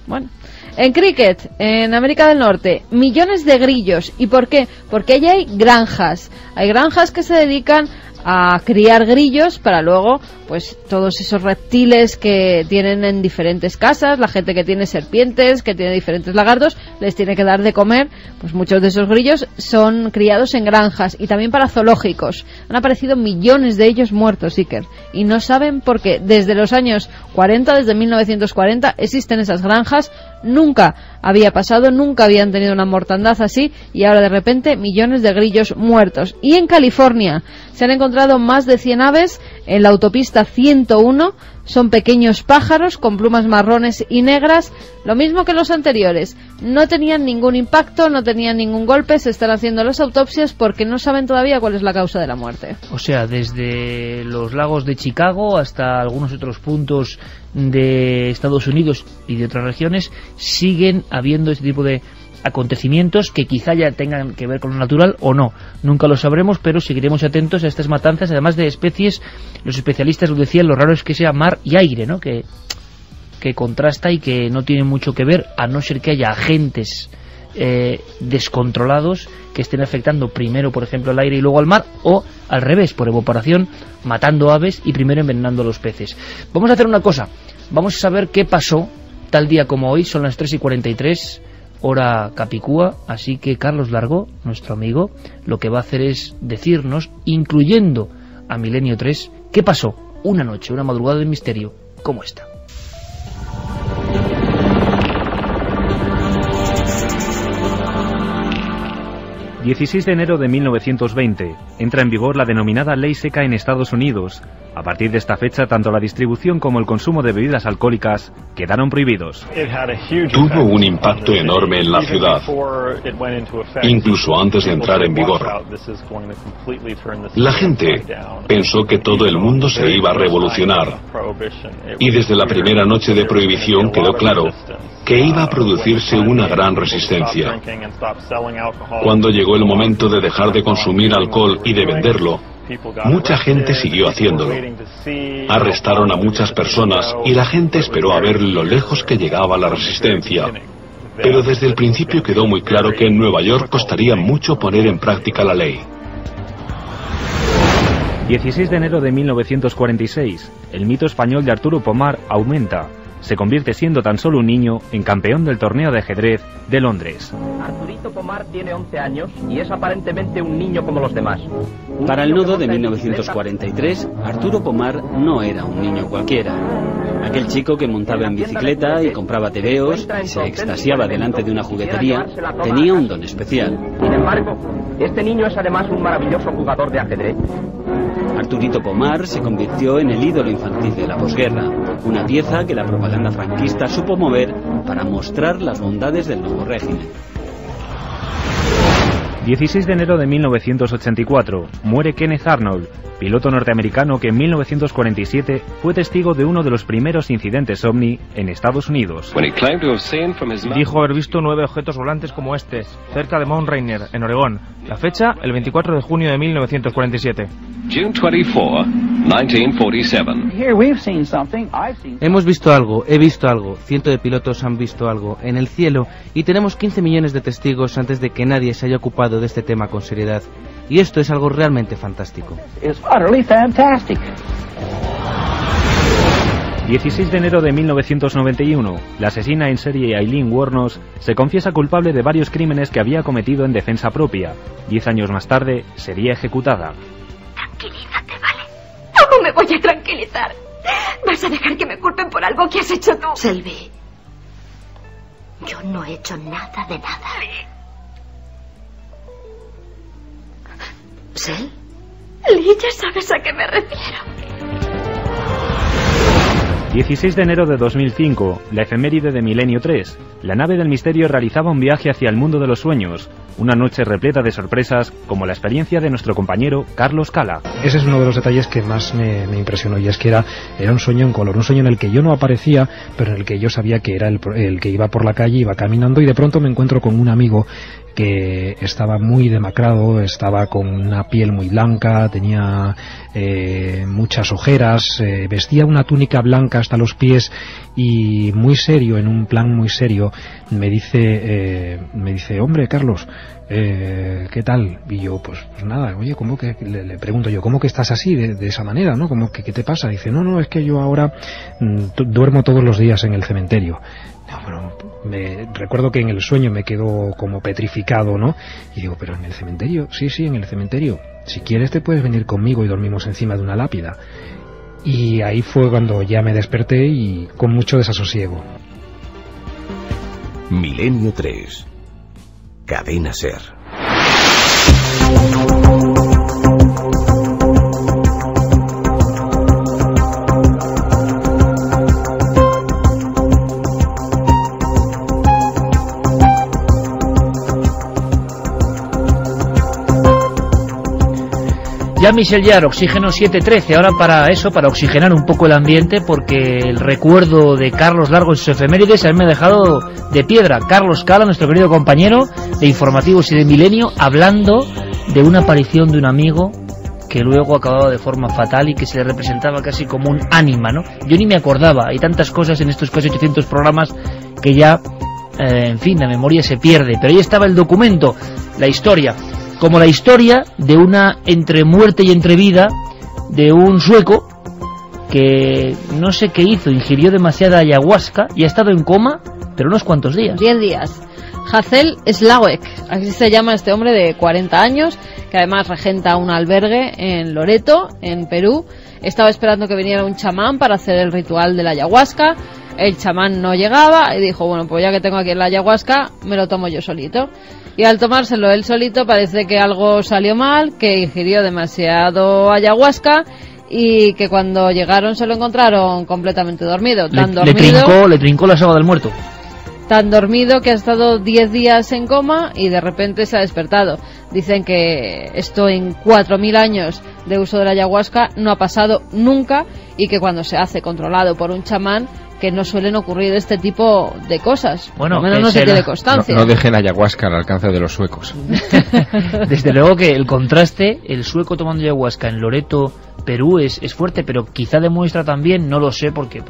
Bueno, en cricket, en América del Norte, millones de grillos. ¿Y por qué? Porque allí hay granjas. Hay granjas que se dedican a criar grillos para luego, pues, todos esos reptiles que tienen en diferentes casas, la gente que tiene serpientes, que tiene diferentes lagartos, les tiene que dar de comer. Pues muchos de esos grillos son criados en granjas, y también para zoológicos. Han aparecido millones de ellos muertos, Iker, y no saben por qué. Desde los años 40, desde 1940, existen esas granjas. Nunca había pasado, nunca habían tenido una mortandad así, y ahora de repente millones de grillos muertos. Y en California se han encontrado más de 100 aves en la autopista 101. Son pequeños pájaros con plumas marrones y negras, lo mismo que los anteriores. No tenían ningún impacto, no tenían ningún golpe. Se están haciendo las autopsias porque no saben todavía cuál es la causa de la muerte. O sea, desde los lagos de Chicago hasta algunos otros puntos de Estados Unidos y de otras regiones siguen habiendo este tipo de acontecimientos que quizá ya tengan que ver con lo natural o no, nunca lo sabremos, pero seguiremos atentos a estas matanzas, además de especies. Los especialistas lo decían, lo raro es que sea mar y aire, ¿no? Que contrasta y que no tiene mucho que ver, a no ser que haya agentes descontrolados que estén afectando primero, por ejemplo, al aire y luego al mar, o al revés, por evaporación, matando aves y primero envenenando a los peces. Vamos a hacer una cosa, vamos a saber qué pasó tal día como hoy. Son las 3:43 hora Capicúa, así que Carlos Largo, nuestro amigo, lo que va a hacer es decirnos, incluyendo a Milenio 3, qué pasó una noche, una madrugada de misterio como esta. 16 de enero de 1920, entra en vigor la denominada Ley Seca en Estados Unidos. A partir de esta fecha, tanto la distribución como el consumo de bebidas alcohólicas quedaron prohibidos. Tuvo un impacto enorme en la ciudad, incluso antes de entrar en vigor. La gente pensó que todo el mundo se iba a revolucionar, y desde la primera noche de prohibición quedó claro que iba a producirse una gran resistencia. Cuando llegó el momento de dejar de consumir alcohol y de venderlo, mucha gente siguió haciéndolo. Arrestaron a muchas personas y la gente esperó a ver lo lejos que llegaba la resistencia. Pero desde el principio quedó muy claro que en Nueva York costaría mucho poner en práctica la ley. 16 de enero de 1946, el mito español de Arturo Pomar aumenta. Se convierte, siendo tan solo un niño, en campeón del torneo de ajedrez de Londres. Arturito Pomar tiene 11 años y es aparentemente un niño como los demás. Para el nudo de 1943, Arturo Pomar no era un niño cualquiera. Aquel chico que montaba en bicicleta y compraba tebeos y se extasiaba delante de una juguetería tenía un don especial. Sin embargo, este niño es además un maravilloso jugador de ajedrez. Arturito Pomar se convirtió en el ídolo infantil de la posguerra, una pieza que la propaganda franquista supo mover para mostrar las bondades del nuevo régimen. 16 de enero de 1984, muere Kenneth Arnold, piloto norteamericano que en 1947 fue testigo de uno de los primeros incidentes ovni en Estados Unidos. Dijo haber visto 9 objetos volantes como este, cerca de Mount Rainier, en Oregón. La fecha, el 24 de junio de 1947. June 24, 1947. Hemos visto algo, he visto algo, cientos de pilotos han visto algo en el cielo y tenemos 15 millones de testigos antes de que nadie se haya ocupado de este tema con seriedad. Y esto es algo realmente fantástico. 16 de enero de 1991, la asesina en serie Aileen Wuornos se confiesa culpable de varios crímenes que había cometido en defensa propia. 10 años más tarde, sería ejecutada. Tranquilízate, ¿vale? ¿Cómo me voy a tranquilizar? ¿Vas a dejar que me culpen por algo que has hecho tú? Selby, yo no he hecho nada de nada. ¿Sel? Lee, ya sabes a qué me refiero. 16 de enero de 2005, la efeméride de Milenio 3. La nave del misterio realizaba un viaje hacia el mundo de los sueños. Una noche repleta de sorpresas, como la experiencia de nuestro compañero Carlos Cala. Ese es uno de los detalles que más me impresionó, y es que era un sueño en color, un sueño en el que yo no aparecía, pero en el que yo sabía que era el que iba por la calle, iba caminando, y de pronto me encuentro con un amigo que estaba muy demacrado, estaba con una piel muy blanca, tenía muchas ojeras, vestía una túnica blanca hasta los pies y muy serio, en un plan muy serio, me dice, hombre, Carlos, ¿qué tal? Y yo, pues nada, oye, ¿cómo que? Le pregunto yo, ¿cómo que estás así, de esa manera, no? ¿Cómo que qué te pasa? Dice, no, es que yo ahora duermo todos los días en el cementerio. No, bueno, recuerdo que en el sueño me quedo como petrificado, ¿no? Y digo, ¿pero en el cementerio? Sí, en el cementerio. Si quieres te puedes venir conmigo y dormimos encima de una lápida. Y ahí fue cuando ya me desperté y con mucho desasosiego. Milenio 3. Cadena SER. Jean-Michel Jarre, Oxígeno 713, ahora para eso, para oxigenar un poco el ambiente, porque el recuerdo de Carlos Largo en sus efemérides a mí me ha dejado de piedra. Carlos Cala, nuestro querido compañero de Informativos y de Milenio, hablando de una aparición de un amigo que luego acababa de forma fatal y que se le representaba casi como un ánima, ¿no? Yo ni me acordaba, hay tantas cosas en estos casi 800 programas que ya, en fin, la memoria se pierde, pero ahí estaba el documento, la historia, como la historia de una entre muerte y entre vida de un sueco que no sé qué hizo, ingirió demasiada ayahuasca y ha estado en coma, pero unos cuantos días. 10 días. Hazel Slawek, así se llama este hombre de 40 años, que además regenta un albergue en Loreto, en Perú. Estaba esperando que viniera un chamán para hacer el ritual de la ayahuasca. El chamán no llegaba y dijo, bueno, pues ya que tengo aquí la ayahuasca, me lo tomo yo solito. Y al tomárselo él solito parece que algo salió mal, que ingirió demasiado ayahuasca y que cuando llegaron se lo encontraron completamente dormido. Le trincó la saga del muerto. Tan dormido que ha estado 10 días en coma y de repente se ha despertado. Dicen que esto en 4.000 años de uso de la ayahuasca no ha pasado nunca y que cuando se hace controlado por un chamán que no suelen ocurrir este tipo de cosas. Bueno, al menos no se tiene constancia. No dejen ayahuasca al alcance de los suecos. Desde luego que el contraste, el sueco tomando ayahuasca en Loreto, Perú, es fuerte, pero quizá demuestra también, no lo sé porque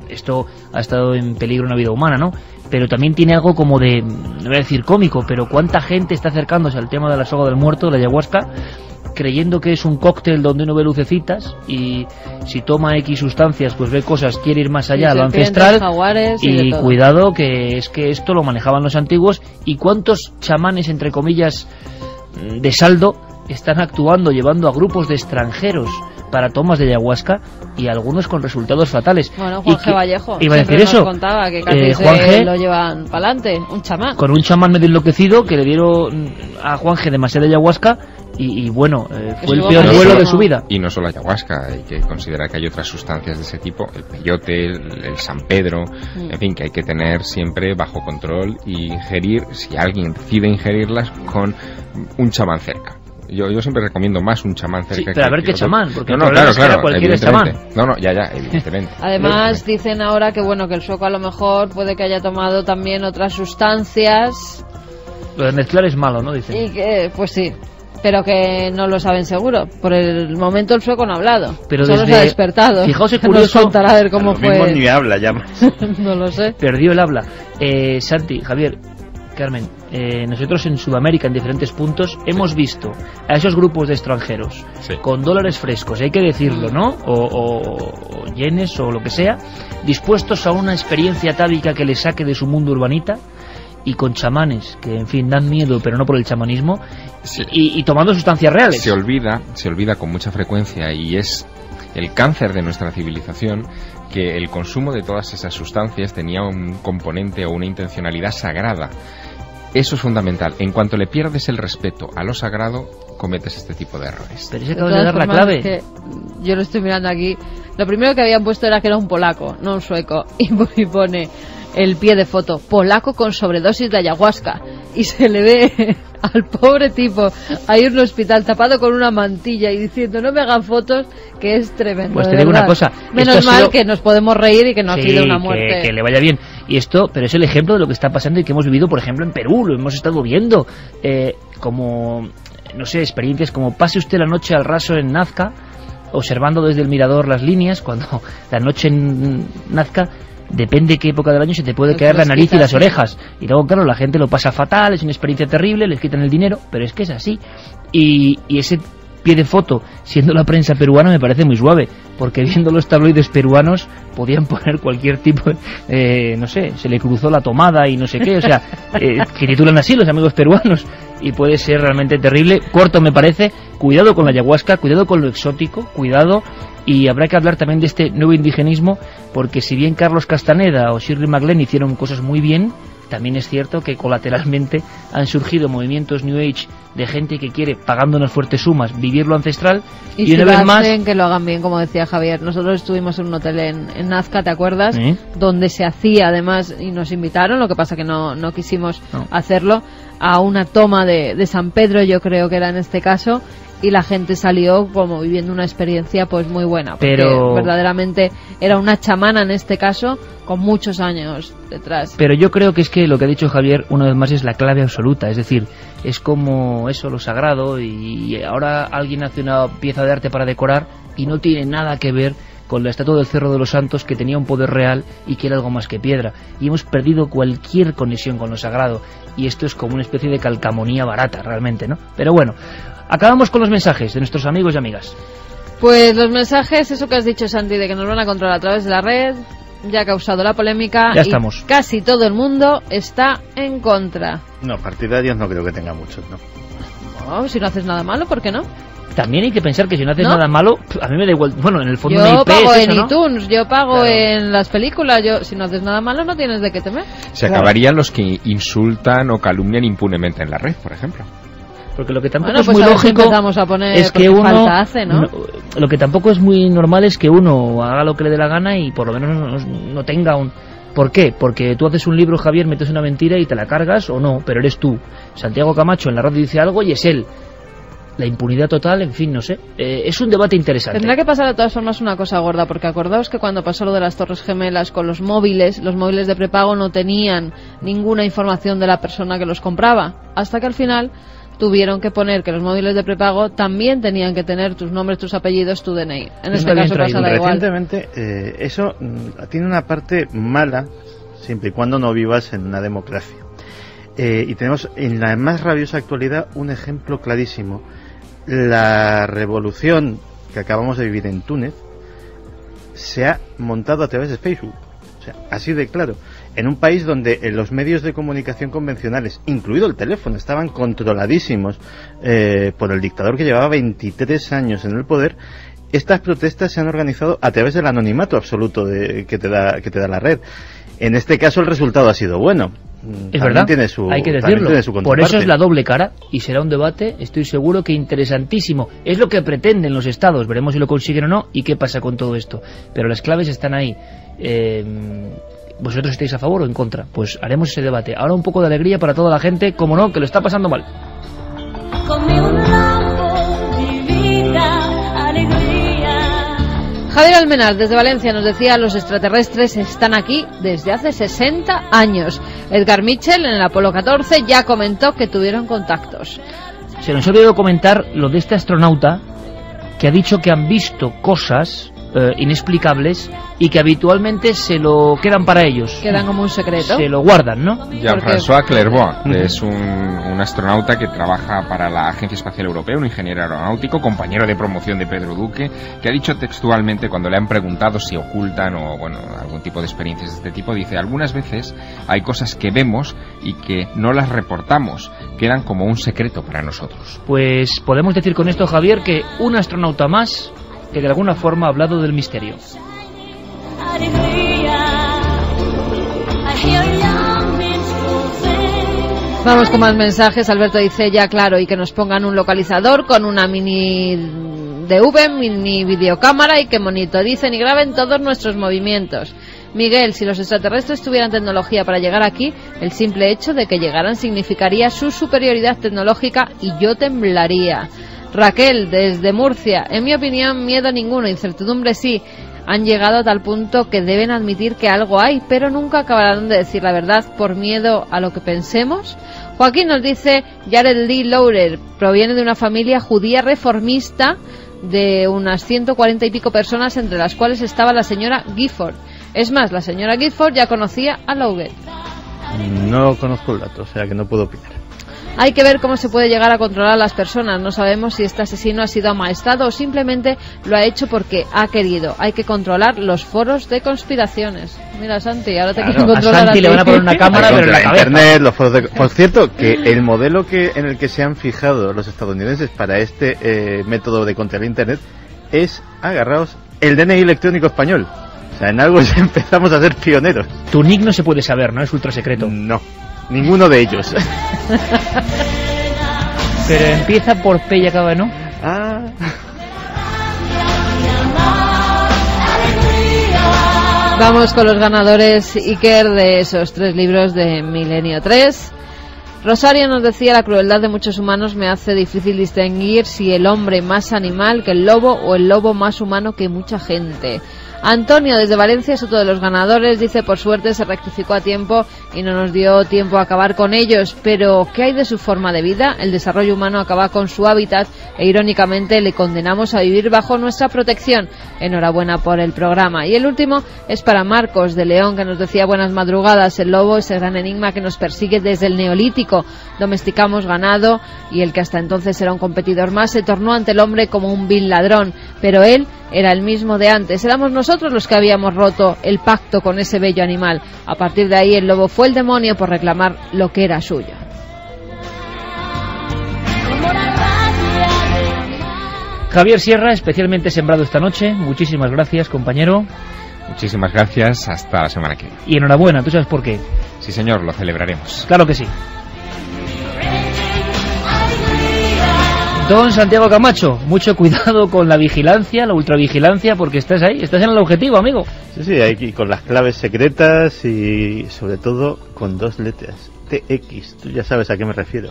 esto ha estado en peligro en la vida humana, ¿no? Pero también tiene algo como de, no voy a decir cómico, pero cuánta gente está acercándose al tema de la soga del muerto, de la ayahuasca, creyendo que es un cóctel donde uno ve lucecitas y si toma X sustancias pues ve cosas, quiere ir más allá, lo ancestral, y cuidado que es que esto lo manejaban los antiguos. Y cuántos chamanes entre comillas de saldo están actuando, llevando a grupos de extranjeros para tomas de ayahuasca y algunos con resultados fatales. Bueno, Juanje Vallejo iba a decir eso, contaba que casi Juanje lo llevan para adelante, un chamán. Con un chamán medio enloquecido que le dieron a Juanje demasiada ayahuasca y bueno, fue el peor duelo de su vida. Y no solo ayahuasca, hay que considerar que hay otras sustancias de ese tipo, el peyote, el San Pedro, en fin, que hay que tener siempre bajo control y ingerir, si alguien decide ingerirlas, con un chamán cerca. Yo siempre recomiendo más un chamán cerca. Sí, pero a ver qué chamán, porque claro, cualquier chamán. Ya, evidentemente. Además dicen ahora que bueno, que el sueco a lo mejor puede que haya tomado también otras sustancias. Lo de mezclar es malo, ¿no? Dicen. Y que, pues sí, pero que no lo saben seguro. Por el momento el sueco no ha hablado, pero solo se ha despertado. Fijaos, es curioso. Nos contará a ver cómo fue. Mismo ni habla ya más. No lo sé. Perdió el habla. Santi, Javier, Carmen, nosotros en Sudamérica, en diferentes puntos, hemos visto a esos grupos de extranjeros con dólares frescos, hay que decirlo, ¿no? O yenes o lo que sea, dispuestos a una experiencia atávica que les saque de su mundo urbanita, y con chamanes que, en fin, dan miedo, pero no por el chamanismo, y tomando sustancias reales. Se olvida con mucha frecuencia, y es el cáncer de nuestra civilización, que el consumo de todas esas sustancias tenía un componente o una intencionalidad sagrada. Eso es fundamental. En cuanto le pierdes el respeto a lo sagrado, cometes este tipo de errores. Pero se acaba de dar la clave. Que yo lo estoy mirando aquí. Lo primero que habían puesto era que era un polaco, no un sueco. Y pone el pie de foto: polaco con sobredosis de ayahuasca. Y se le ve al pobre tipo ahí en un hospital tapado con una mantilla y diciendo no me hagan fotos, que es tremendo. Pues te digo una cosa, menos mal que nos podemos reír y que no ha sido una muerte que le vaya bien. Y esto, pero es el ejemplo de lo que está pasando y que hemos vivido, por ejemplo, en Perú, lo hemos estado viendo, como, no sé, experiencias como pase usted la noche al raso en Nazca, observando desde el mirador las líneas, cuando la noche en Nazca, depende qué época del año, se te puede caer la nariz y las orejas. Y luego, claro, la gente lo pasa fatal, es una experiencia terrible, les quitan el dinero, pero es que es así. Y ese pie de foto, siendo la prensa peruana, me parece muy suave, porque viendo los tabloides peruanos podían poner cualquier tipo, no sé, se le cruzó la tomada y no sé qué, o sea, que titulan así los amigos peruanos, y puede ser realmente terrible. Corto me parece. Cuidado con la ayahuasca, cuidado con lo exótico, cuidado. Y habrá que hablar también de este nuevo indigenismo, porque si bien Carlos Castaneda o Shirley MacLaine hicieron cosas muy bien, también es cierto que colateralmente han surgido movimientos New Age de gente que quiere, pagando unas fuertes sumas, vivir lo ancestral, y una vez más que lo hagan bien, como decía Javier. Nosotros estuvimos en un hotel en Nazca, ¿te acuerdas? Donde se hacía, además, y nos invitaron, lo que pasa que no quisimos hacerlo, a una toma de San Pedro, yo creo que era en este caso, y la gente salió como viviendo una experiencia pues muy buena, porque pero verdaderamente era una chamana en este caso con muchos años detrás. Pero yo creo que es que lo que ha dicho Javier una vez más es la clave absoluta, es decir, es como eso, lo sagrado, y ahora alguien hace una pieza de arte para decorar y no tiene nada que ver con la estatua del Cerro de los Santos, que tenía un poder real y que era algo más que piedra, y hemos perdido cualquier conexión con lo sagrado, y esto es como una especie de calcamonía barata realmente, ¿no? Pero bueno, acabamos con los mensajes de nuestros amigos y amigas. Pues los mensajes, eso que has dicho, Santi, de que nos van a controlar a través de la red, ya ha causado la polémica. Ya estamos. Y casi todo el mundo está en contra. No, partidarios no creo que tenga muchos, ¿no? No, si no haces nada malo, ¿por qué no? También hay que pensar que si no haces nada malo, a mí me da igual. Bueno, en el fondo yo una IP pago es en eso, ¿no? iTunes, yo pago en las películas. Si no haces nada malo, no tienes de qué temer. Se acabarían los que insultan o calumnian impunemente en la red, por ejemplo. Porque lo que tampoco bueno, es pues muy lógico empezamos a poner es que uno falta hace, ¿no? Lo que tampoco es muy normal es que uno haga lo que le dé la gana y por lo menos no tenga un... ¿Por qué? Porque tú haces un libro, Javier, metes una mentira y te la cargas o no, pero eres tú. Santiago Camacho en la radio dice algo y es él. La impunidad total, en fin, no sé. Es un debate interesante. Tendrá que pasar de todas formas una cosa gorda, porque acordaos que cuando pasó lo de las Torres Gemelas con los móviles de prepago no tenían ninguna información de la persona que los compraba, hasta que al final tuvieron que poner que los móviles de prepago también tenían que tener tus nombres, tus apellidos, tu DNI. En este caso pasa da igual. Recientemente, eso tiene una parte mala, siempre y cuando no vivas en una democracia. Y tenemos en la más rabiosa actualidad un ejemplo clarísimo. La revolución que acabamos de vivir en Túnez se ha montado a través de Facebook. O sea, así de claro. En un país donde los medios de comunicación convencionales, incluido el teléfono, estaban controladísimos por el dictador que llevaba 23 años en el poder, estas protestas se han organizado a través del anonimato absoluto que te da la red. En este caso el resultado ha sido bueno. Es verdad, hay que decirlo. Por eso es la doble cara y será un debate, estoy seguro que interesantísimo. Es lo que pretenden los estados, veremos si lo consiguen o no y qué pasa con todo esto. Pero las claves están ahí. ¿Vosotros estáis a favor o en contra? Pues haremos ese debate. Ahora un poco de alegría para toda la gente, como no, que lo está pasando mal. Javier Almenar, desde Valencia, nos decía: los extraterrestres están aquí desde hace 60 años. Edgar Mitchell, en el Apolo 14, ya comentó que tuvieron contactos. Se nos ha olvidado comentar lo de este astronauta que ha dicho que han visto cosas inexplicables y que habitualmente se lo quedan para ellos. Quedan como un secreto. Se lo guardan, ¿no? Jean-François Clairvoy es un astronauta que trabaja para la Agencia Espacial Europea, un ingeniero aeronáutico, compañero de promoción de Pedro Duque, que ha dicho textualmente, cuando le han preguntado si ocultan o algún tipo de experiencias de este tipo, dice: algunas veces hay cosas que vemos y que no las reportamos, quedan como un secreto para nosotros. Pues podemos decir con esto, Javier, que un astronauta más que de alguna forma ha hablado del misterio. Vamos con más mensajes. Alberto dice: ya claro, y que nos pongan un localizador con una mini DV, mini videocámara, y que monitoricen y graben todos nuestros movimientos. Miguel: si los extraterrestres tuvieran tecnología para llegar aquí, el simple hecho de que llegaran significaría su superioridad tecnológica y yo temblaría. Raquel, desde Murcia: en mi opinión, miedo ninguno, incertidumbre sí. Han llegado a tal punto que deben admitir que algo hay, pero nunca acabarán de decir la verdad por miedo a lo que pensemos. Joaquín nos dice: Jared Lee Lowrer proviene de una familia judía reformista de unas 140 y pico personas, entre las cuales estaba la señora Gifford. Es más, la señora Gifford ya conocía a Lowrer. No conozco el dato, o sea que no puedo opinar. Hay que ver cómo se puede llegar a controlar a las personas. No sabemos si este asesino ha sido amaestrado o simplemente lo ha hecho porque ha querido. Hay que controlar los foros de conspiraciones. Mira, Santi, ahora te quieren controlar a Santi le van a poner una cámara pero en la cabeza. Internet, los foros de... Por cierto, que el modelo en el que se han fijado los estadounidenses para este método de controlar Internet es, agarraos, el DNI electrónico español. O sea, en algo empezamos a ser pioneros. Tu nick no se puede saber, ¿no? Es ultra secreto. No. Ninguno de ellos. Pero empieza por P y acaba, ¿no? Ah. Vamos con los ganadores, Iker, de esos 3 libros de Milenio 3. Rosario nos decía: la crueldad de muchos humanos me hace difícil distinguir si el hombre más animal que el lobo o el lobo más humano que mucha gente. Antonio desde Valencia es otro de los ganadores, dice: por suerte se rectificó a tiempo y no nos dio tiempo a acabar con ellos, pero ¿qué hay de su forma de vida? El desarrollo humano acaba con su hábitat e irónicamente le condenamos a vivir bajo nuestra protección. Enhorabuena por el programa. Y el último es para Marcos de León, que nos decía: buenas madrugadas, el lobo es el gran enigma que nos persigue desde el Neolítico. Domesticamos ganado y el que hasta entonces era un competidor más se tornó ante el hombre como un vil ladrón, pero él era el mismo de antes. Éramos nosotros los que habíamos roto el pacto con ese bello animal. A partir de ahí el lobo fue el demonio por reclamar lo que era suyo. Javier Sierra, especialmente sembrado esta noche. Muchísimas gracias, compañero. Muchísimas gracias, hasta la semana que viene. Y enhorabuena, ¿tú sabes por qué? Sí, señor, lo celebraremos. Claro que sí. Don Santiago Camacho, mucho cuidado con la vigilancia, la ultravigilancia, porque estás ahí, estás en el objetivo, amigo. Sí, aquí con las claves secretas y sobre todo con 2 letras, TX, tú ya sabes a qué me refiero.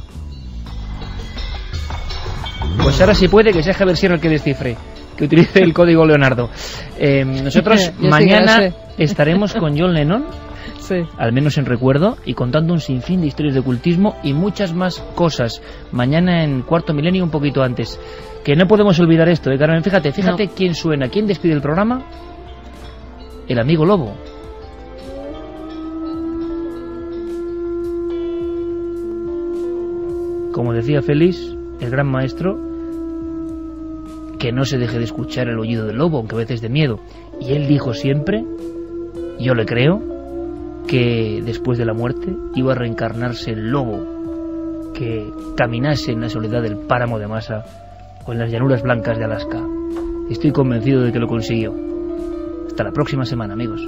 Pues ahora sí puede que sea Javier Sierra el que descifre, que utilice el código Leonardo. Nosotros mañana estaremos con John Lennon, sí, al menos en recuerdo, y contando un sinfín de historias de ocultismo y muchas más cosas. Mañana en Cuarto Milenio, un poquito antes. Que no podemos olvidar esto, Carmen. Fíjate no. Quién suena, quién despide el programa. El amigo Lobo. Como decía Félix, el gran maestro, que no se deje de escuchar el aullido del lobo, aunque a veces de miedo. Y él dijo siempre, yo le creo, que después de la muerte iba a reencarnarse el lobo que caminase en la soledad del páramo de Masa o en las llanuras blancas de Alaska. Estoy convencido de que lo consiguió. Hasta la próxima semana, amigos.